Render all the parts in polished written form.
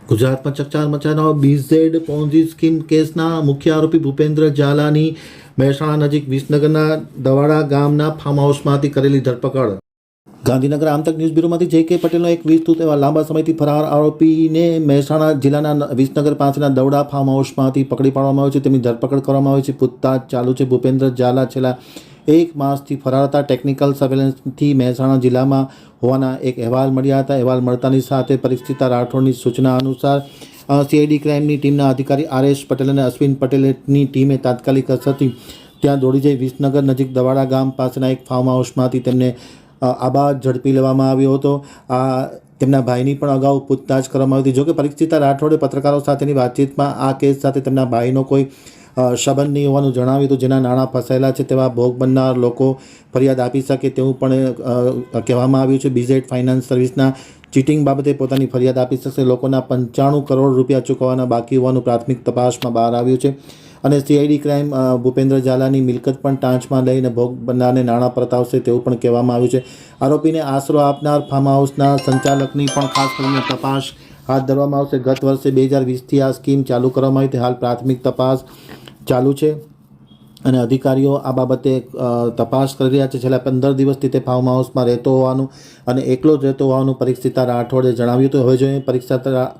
ગુજરાતમાં ચકચાર મચાવનાર BZ Ponzi scheme કેસના મુખ્ય આરોપી ભૂપેન્દ્ર ઝાલાની મહેસાણા નજીક વિસનગરના દવાડા ગામના ફાર્મ હાઉસમાંથી કરેલી ધરપકડ. ગાંધીનગર આમતક ન્યૂઝ બ્યુરોમાંથી જે.કે. પટેલનો એક વિસ્તૃત એવા લાંબા સમયથી ફરાર આરોપીને મહેસાણા જિલ્લાના વિસનગર પાસેના દવડા ફાર્મ હાઉસમાંથી પકડી પાડવામાં આવ્યો છે. તેમની ધરપકડ કરવામાં આવી છે. પૂછતાછ ચાલુ છે. ભૂપેન્દ્ર ઝાલા છેલ્લા 1 માસથી ફરાર હતા. ટેકનિકલ સર્વેલન્સથી મહેસાણા જિલ્લામાં હોવાના એક અહેવાલ મળ્યા હતા. અહેવાલ મળતાની સાથે પરિક્ષિતા રાઠોડની સૂચના અનુસાર સીઆઈડી ક્રાઇમની ટીમના અધિકારી આર.એસ. પટેલ અને અશ્વિન પટેલની ટીમે તાત્કાલિક અસરથી ત્યાં દોડી જઈ વિસનગર નજીક દવાડા ગામ પાસેના એક ફાર્મ હાઉસમાંથી તેમને આબાદ ઝડપી લેવામાં આવ્યો હતો. તેમના ભાઈની પણ અગાઉ પૂછતાછ કરવામાં આવી હતી. જોકે પરિક્ષિતા રાઠોડે પત્રકારો સાથેની વાતચીતમાં આ કેસ સાથે તેમના ભાઈનો કોઈ સંબંધ નહીં હોવાનું જણાવ્યું હતું. જેના નાણાં ફસાયેલા છે તેવા ભોગ બનનાર લોકો ફરિયાદ આપી શકે તેવું પણ કહેવામાં આવ્યું છે. બીઝેડ ફાઇનાન્સ સર્વિસના ચીટિંગ બાબતે પોતાની ફરિયાદ આપી શકશે. લોકોના 95 કરોડ રૂપિયા ચૂકવવાના બાકી હોવાનું પ્રાથમિક તપાસમાં બહાર આવ્યું છે. અને સીઆઈડી ક્રાઇમ ભૂપેન્દ્ર ઝાલાની મિલકત પણ ટાંચમાં લઈને ભોગ બનનારને નાણાં પરત આવશે તેવું પણ કહેવામાં આવ્યું છે. આરોપીને આશરો આપનાર ફાર્મ હાઉસના સંચાલકની પણ ખાસ કરીને તપાસ હાથ ધરવામાં આવશે. ગત વર્ષે 2020થી આ સ્કીમ ચાલુ કરવામાં આવી હતી. હાલ પ્રાથમિક તપાસ ચાલુ છે અને અધિકારીઓ આ બાબતે તપાસ કરી રહ્યા છે. છેલ્લા 15 દિવસથી તે ફાર્મ હાઉસમાં રહેતો હોવાનું અને એકલો જ રહેતો હોવાનું પરિક્ષિતા રાઠોડે જણાવ્યું હતું. હવે જોઈએ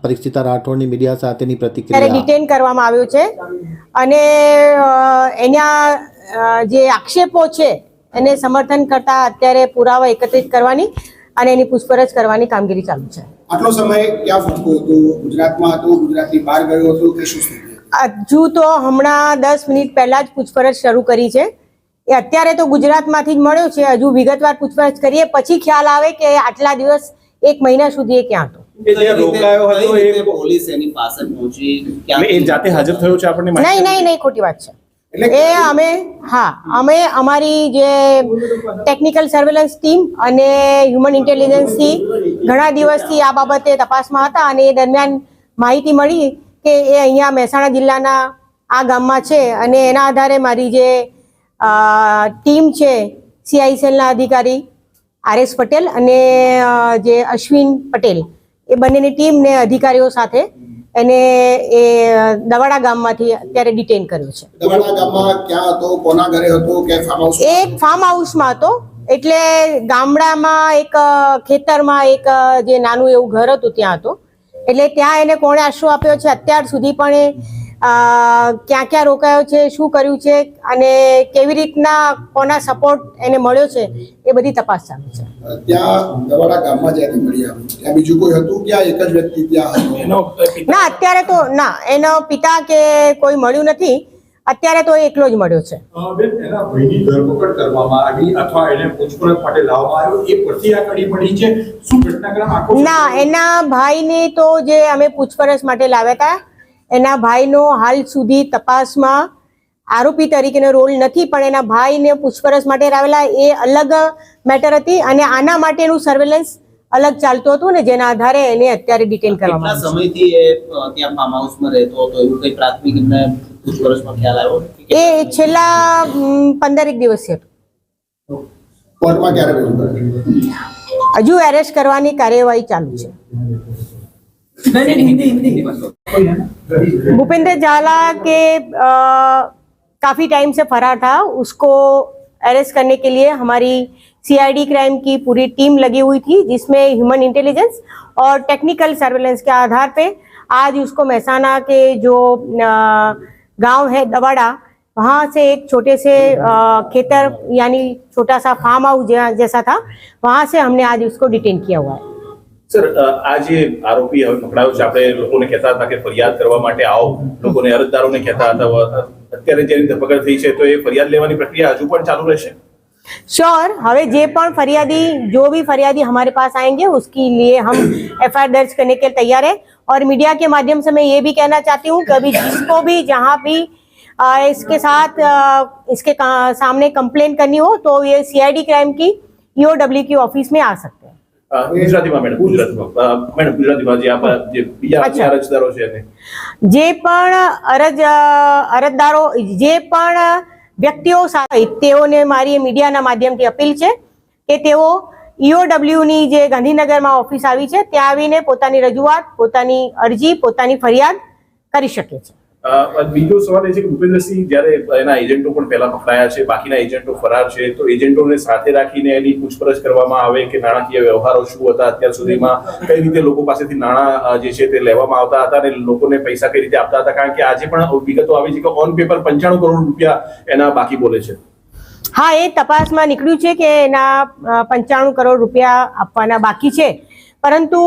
પરિક્ષિતા રાઠોડની મીડિયા સાથેની પ્રતિક્રિયા. ડિટેન કરવામાં આવ્યું છે અને એના જે આક્ષેપો છે એને સમર્થન કરતા અત્યારે પુરાવા એકત્રિત કરવાની અને એની પૂછપરછ કરવાની કામગીરી ચાલુ છે. આટલો સમય ક્યાં ફરતો હતો? ગુજરાતમાં હતો, ગુજરાતની બહાર ગયો હતો કે શું? હજુ તો હમણાં 10 મિનિટ પહેલા જ પૂછપરછ શરૂ કરી છે. એ અત્યારે તો ગુજરાતમાંથી જ મળ્યો છે. હજુ વિગતવાર પૂછપરછ કરીએ પછી ખ્યાલ આવે કે આટલા દિવસ 1 મહિના સુધી એ ક્યાં હતો. પોલીસ એની પાસે પહોંચી એ જાતે હાજર થયો છે આપણને? નહીં, ખોટી વાત છે. અમે અમારી જે ટેકનિકલ સર્વેલન્સ ટીમ અને હ્યુમન ઇન્ટેલિજન્સથી ઘણા દિવસથી આ બાબતે તપાસમાં હતા અને એ દરમિયાન માહિતી મળી કે એ અહીંયા મહેસાણા જિલ્લાના આ ગામમાં છે અને એના આધારે મારી જે ટીમ છે સીઆઈસીએલના અધિકારી આર.એસ. પટેલ અને જે અશ્વિન પટેલ એ બંનેની ટીમને અધિકારીઓ સાથે એને એ દવાડા ગામમાંથી અત્યારે ડિટેન કર્યો છે. દવાડા ગામમાં ક્યાં હતો? કોના ઘરે હતો કે ફાર્મ હાઉસ? એક ફાર્મ હાઉસમાં હતો. એટલે ગામડામાં એક ખેતરમાં એક જે નાનું એવું ઘર હતું ત્યાં હતો. એટલે ત્યાં એને કોણે આશરો આપ્યો છે અત્યાર સુધી પણ ક્યાં ક્યાં રોકાયો છે, શું કર્યું છે અને કેવી રીતના કોના સપોર્ટ એને મળ્યો છે એ બધી તપાસ ચાલુ છે. ત્યાં દવાડા ગામમાં જ્યાંથી મળી આવ્યું ત્યાં બીજું કોઈ હતું કે આ એક જ વ્યક્તિ ત્યાં હતો? ના, અત્યારે તો ના, એનો પિતા કે કોઈ મળ્યું નથી. અત્યારે તો એકલો જ મળ્યો છે. એના ભાઈની ધરપકડ કરવામાં આવી અથવા એને પૂછપરછ માટે લાવવામાં આવ્યો એ પરથી આ કડી પડી છે? શું ઘટનાક્રમ આખો? ના, એના ભાઈને તો જે અમે પૂછપરછ માટે લાવ્યા હતા એના ભાઈનો હાલ સુધી તપાસમાં આરોપી તરીકેનો રોલ નથી, પણ એના ભાઈને પૂછપરછ માટે લાવેલા એ અલગ મેટર હતી અને આના માટેનું સર્વેલન્સ અલગ ચાલતું હતું ને જેના આધારે એને અત્યારે ડિટેન કરવામાં આવ્યો. સમયથી એ ત્યાં ફાર્મ હાઉસમાં રહેતો હતો એવું કઈ પ્રાથમિક એમને પૂછપરછમાં ખ્યાલ આવ્યો? એ છેલ્લા 15 દિવસથી હતું. કોર્ટમાં ક્યારે રજૂ કર્યું? હજુ એરેસ્ટ કરવાની કાર્યવાહી ચાલુ છે. भूपेंद्र झाला के काफ़ी टाइम से फरार था. उसको अरेस्ट करने के लिए हमारी सीआईडी क्राइम की पूरी टीम लगी हुई थी जिसमें ह्यूमन इंटेलिजेंस और टेक्निकल सर्वेलेंस के आधार पे आज उसको महसाना के जो गांव है दवाड़ा वहाँ से एक छोटे से खेतर यानी छोटा सा फार्म हाउस जैसा था वहाँ से हमने आज उसको डिटेन किया हुआ है. સર, આ જે આરોપી હવે પકડાયો છે, આપણે લોકોને કહેતા હતા કે ફરિયાદ કરવા માટે આવો, લોકોને અરજદારોને કહેતા હતા. અત્યારે જેની ધરપકડ થઈ છે તો એ ફરિયાદ લેવાની પ્રક્રિયા હજુ પણ ચાલુ રહેશે? श्योर. हवे जे पण फरियादी जो भी फरियादी हमारे पास आएंगे उसके लिए हम एफआईआर दर्ज करने के लिए तैयार है. और मीडिया के माध्यम से मैं ये भी कहना चाहती हूँ कि अभी जिसको भी जहाँ भी इसके साथ इसके सामने कंप्लेन करनी हो तो ये सीआईडी क्राइम की ईओडब्ल्यू की ऑफिस में आ सकते हैं. ગુજરાતીમાં મેડમ, ગુજરાતીમાં જે આપણા જે બીજા અરજદારો છે જે પણ અરજદારો જે પણ વ્યક્તિઓ સાથે તેઓને મારી મીડિયાના માધ્યમથી અપીલ છે કે તેઓ EOW ની જે ગાંધીનગરમાં ઓફિસ આવી છે ત્યાં આવીને પોતાની રજૂઆત, પોતાની અરજી, પોતાની ફરિયાદ કરી શકે છે. બીજો સવાલ એ છે કે ભૂપેન્દ્રસિંહ જ્યારે એના એજન્ટો પણ પહેલા પકડાયા છે, બાકીના એજન્ટો ફરાર છે, તો એજન્ટોને સાથે રાખીને એની પૂછપરછ કરવામાં આવે કે નાણાકીય વ્યવહારો શું હતા અત્યાર સુધીમાં, કઈ રીતે લોકો પાસેથી નાણાં જે છે તે લેવામાં આવતા હતા અને લોકોને પૈસા કઈ રીતે આપતા હતા, કારણ કે આજે પણ વિગતો આવી છે કે ઓન પેપર 95 કરોડ રૂપિયા એના બાકી બોલે છે. હા, એ તપાસમાં નીકળ્યું છે કે એના 95 કરોડ રૂપિયા આપવાના બાકી છે, પરંતુ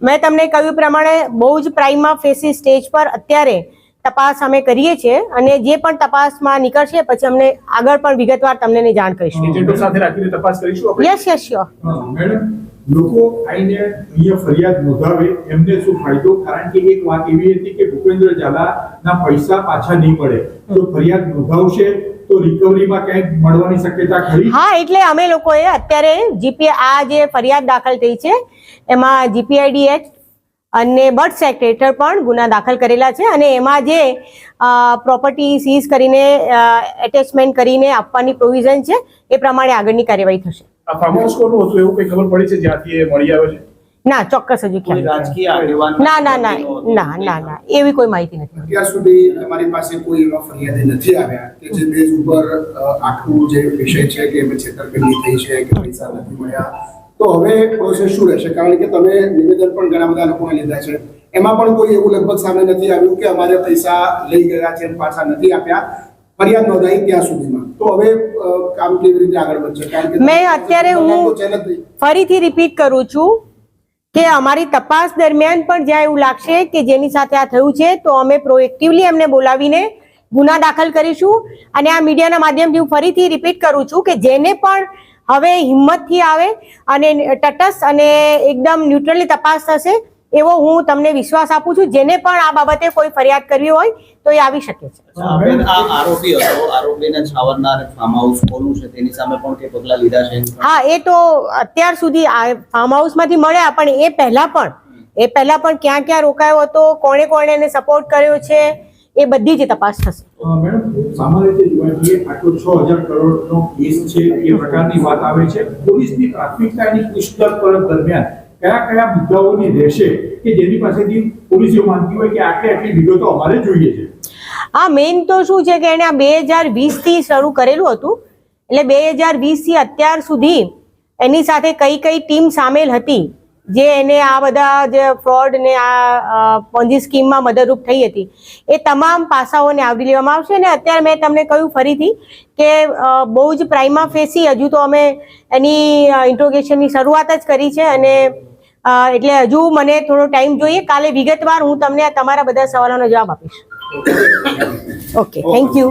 મેં તમને કહ્યું પ્રમાણે બહુ જ પ્રાઇમા ફેસી સ્ટેજ પર અત્યારે તપાસ અમે કરીએ છીએ અને જે પણ તપાસમાં નીકળશે પછી અમને આગળ પણ વિગતવાર તમને જાણ કરીશું. એજન્ટો સાથે રાખીને તપાસ કરીશું આપણે. Yes yes sure. મેડમ, લોકો આઈને અહીંયા ફરિયાદ નોંધાવે એમને શું ફાયદો? કારણ કે એક વાત એવી હતી કે ભૂપેન્દ્ર ઝાલાના પૈસા પાછા નહીં મળે, તો ફરિયાદ નોંધાવશે તો રિકવરીમાં ક્યાંક મળવાની શક્યતા ખરી? હા, એટલે અમે લોકોએ અત્યારે આ જે ફરિયાદ દાખલ થઈ છે એમાં GPID એક્ટ અને બર્થ એક્ટ હેઠળ પણ ગુના દાખલ કરેલા છે અને એમાં જે પ્રોપર્ટી સીઝ કરીને એટેચમેન્ટ કરીને આપવાની પ્રોવિઝન છે એ પ્રમાણે આગળની કાર્યવાહી થશે. આ ફાર્મ હાઉસ કોનું હતું એવું કઈ ખબર પડી છે જ્યાંથી એ મળી આવે છે? ના, ચોક્કસ હજુ કોઈ ખ્યાલ રાજકીય આગેવાન ના એવી કોઈ માહિતી નથી. અત્યાર સુધી અમારી પાસે કોઈ એવા ફરિયાદી નથી આવ્યા કે જે બેઝ ઉપર આખું જે વિષય છે કે એમાં છેતરપિંડી થઈ છે કે પૈસા નથી મળ્યા. તો હવે પ્રોસેસ શું રહેશે? કારણ કે તમે નિવેદન પણ ઘણા બધા લોકોને લીધા છે, એમાં પણ કોઈ એવું લગભગ સામે નથી આવ્યું કે અમારે પૈસા લઈ ગયા છે પાછા નથી આપ્યા, ફરિયાદ નોંધાઈ ત્યાં સુધીમાં. તો હવે કામ કેવી રીતે આગળ વધશે? કારણ કે મેં અત્યારે હું ફરીથી રિપીટ કરું છું કે અમારી તપાસ દરમિયાન પણ જ્યાં એવું લાગશે કે જેની સાથે આ થયું છે તો અમે પ્રોએક્ટિવલી એમને બોલાવીને ગુના દાખલ કરીશું. અને આ મીડિયાના માધ્યમથી હું ફરીથી રિપીટ કરું છું કે જેને પણ હવે હિંમતથી આવે અને તટસ્થ અને એકદમ ન્યુટ્રલી તપાસ થશે એવો હું તમને વિશ્વાસ આપું છું. જેને પણ આ બાબતે કોઈ ફરિયાદ કરવી હોય તો એ આવી શકે છે. આ આરોપી હતો, આરોપીને છાવરનાર ફાર્મ હાઉસ કોનું છે તેની સામે પણ કે પગલાં લીધા છે? હા, એ તો અત્યાર સુધી ફાર્મ હાઉસમાંથી મળ્યા, પણ એ પહેલા પણ ક્યાં ક્યાં રોકાયો હતો, કોણે એને સપોર્ટ કર્યો છે, એ બધી જ તપાસ થશે. મેડમ, સામાન્ય રીતે જોવા જઈએ આટલો 6000 કરોડનો કેસ છે એ પ્રકારની વાત આવે છે. પોલીસની પ્રાથમિકતાની પૂછપરછ દરમિયાન કયા કયા મુદ્દાઓની રહેશે કે જેની પાસેથી પોલીસ એવું માનતી હોય કે આટલી વિગતો અમારે જોઈએ છે? હા, મેઇન તો શું છે કે એને 2020 થી શરૂ કરેલું હતું, એટલે 2020 થી અત્યાર સુધી એની સાથે કઈ કઈ ટીમ સામેલ હતી જે એને આ બધા જે ફ્રોડ ને આ પોન્જી સ્કીમમાં મદદરૂપ થઈ હતી, એ તમામ પાસાઓને આવરી લેવામાં આવશે. અને અત્યારે મેં તમને કહ્યું ફરીથી કે બહુ જ પ્રાઇમા ફેસી હજુ તો અમે એની ઇન્ટ્રોગેશનની શરૂઆત જ કરી છે અને એટલે હજુ મને થોડો ટાઈમ જોઈએ. કાલે વિગતવાર હું તમને તમારા બધા સવાલોનો જવાબ આપીશ. Okay, thank you.